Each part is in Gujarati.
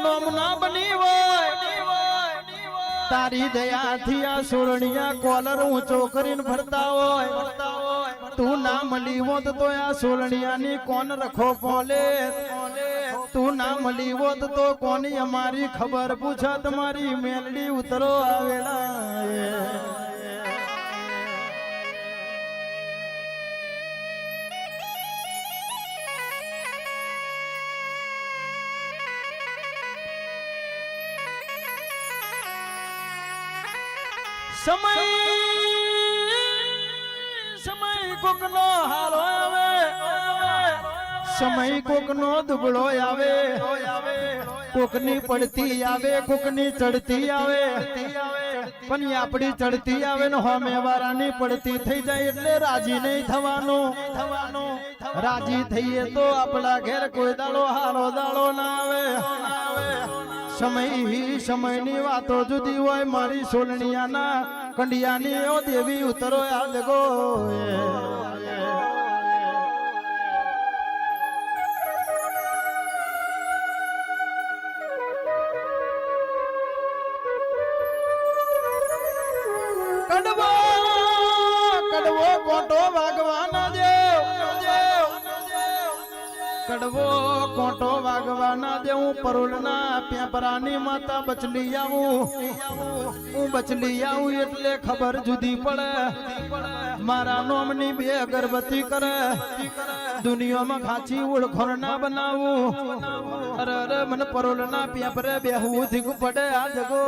નોમ ના બની હોય તારી દયાથી આ સોરણિયા કોલર ઊંચો કરીને ફરતા હોય તું ના મળી હોત તો આ સોરણિયાની કોણ રખો પોલે તું ના મળી હોત તો કોની અમારી ખબર પૂછા તમારી મેલડી ઉતરો આવેલા સમય કોકનો હારો આવે સમય કોકનો દુબળો આવે કોકની પડતી આવે કોકની ચડતી આવે પણ આપણી ચડતી આવે ને હોમે વાળાની પડતી થઈ જાય એટલે રાજી નહીં થવાનું રાજી થઈએ તો આપણા ઘેર કોઈ દાડો હારો દાડો ના આવે સમયની વાતો જુદી હોય મારી સોલણિયાના કંડિયાની ઓ દેવી ઉતરો આદગો કડવો કોટો વાગવાના કડવો કોટો વાગવાના દે હું પરોલના પેપરાની માતા બચલી આવું હું બચલી આવું એટલે ખબર જુદી પડે મારા નોમની બે અગરબત્તી કરે દુનિયામાં ખાચી ઓળખોણ ના બનાવું અરે મને પરોલના પેપરે બેહવું ધીકું પડે આ જગો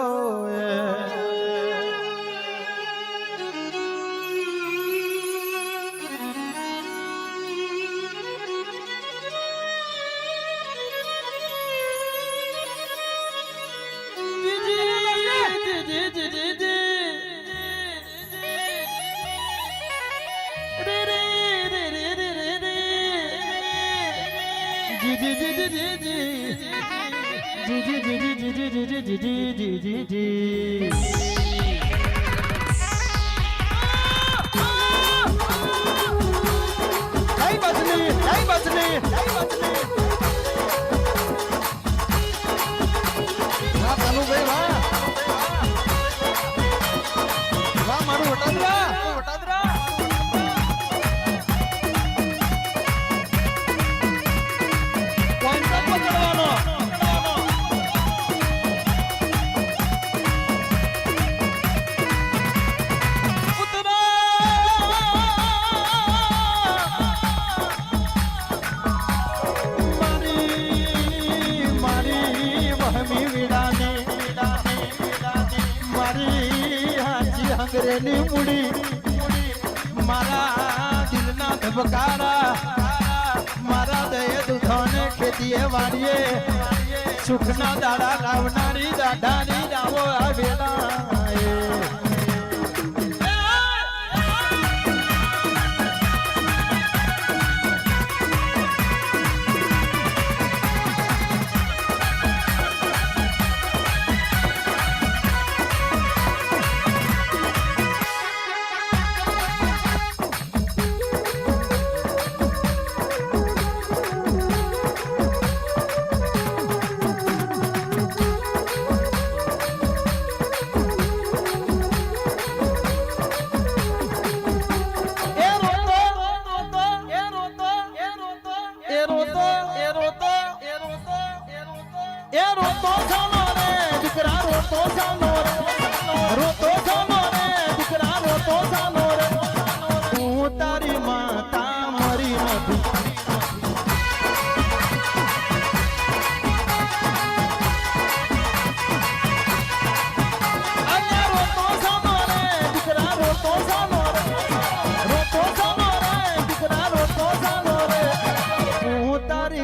અંગ્રેની મુડી મારા દિલના ધબકારા મારા દયે દુધાને ખેતીએ વાળીએ સુખના દાડા લાવનારી દાઢાની રાવો આવેલા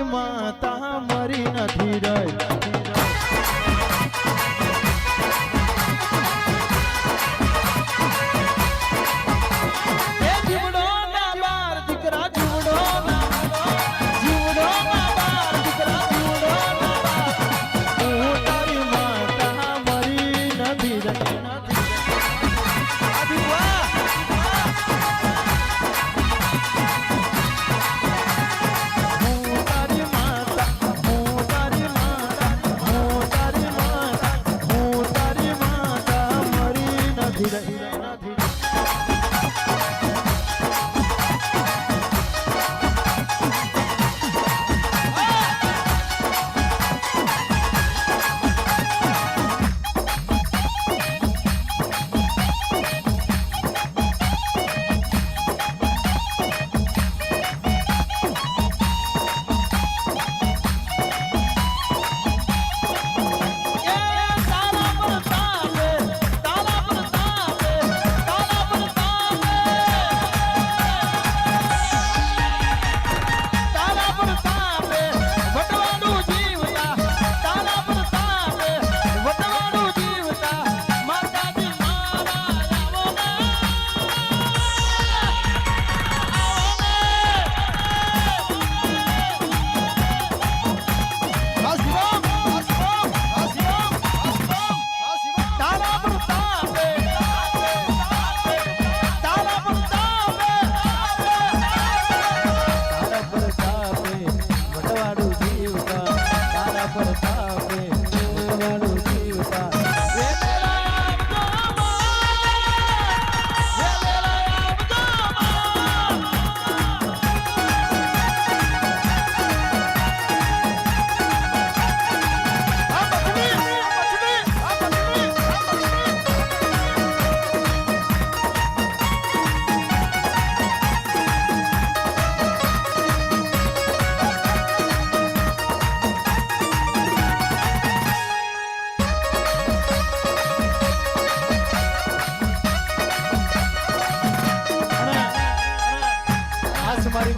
માતા મરી નથી રહી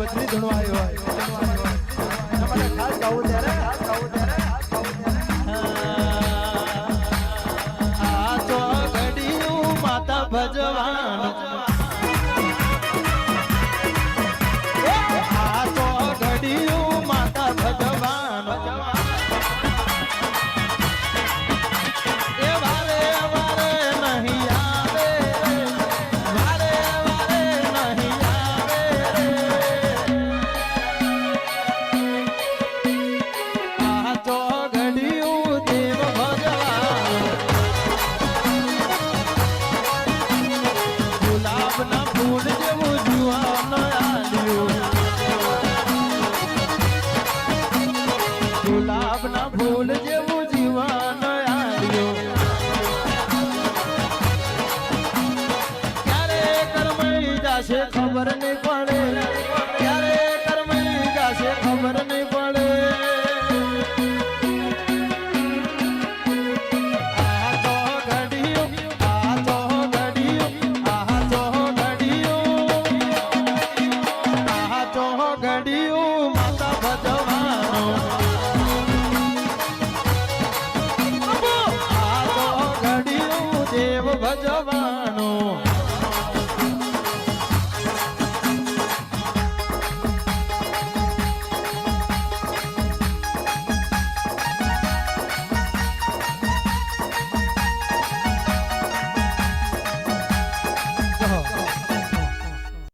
બચલી ધૂણો આવ્યો મને ખાસ ગાવું ત્યારે આ તો ઘડિયું માતા ભજવાન આ તો ઘડિયું માતા ભજવાન એ વારે વારે નહીં આવે વારે વારે નહીં આવે આ તો ઘડિયું દેવ ભજવાન ગુલાબના ફૂલ જેવું જુવાન આલ્યું ગુલાબના ફૂલ જેવું જીવન આલ્યું ક્યારે કરમઈ જાશે ખબર નહીં પડે ક્યારે કરમઈ જાશે ખબર નહીં પડે આ તો ઘડિયું આ તો ઘડિયું આ તો ઘડિયું આ તો ઘડિયું માતા ભજવાનો આ તો ઘડિયું દેવ ભજવા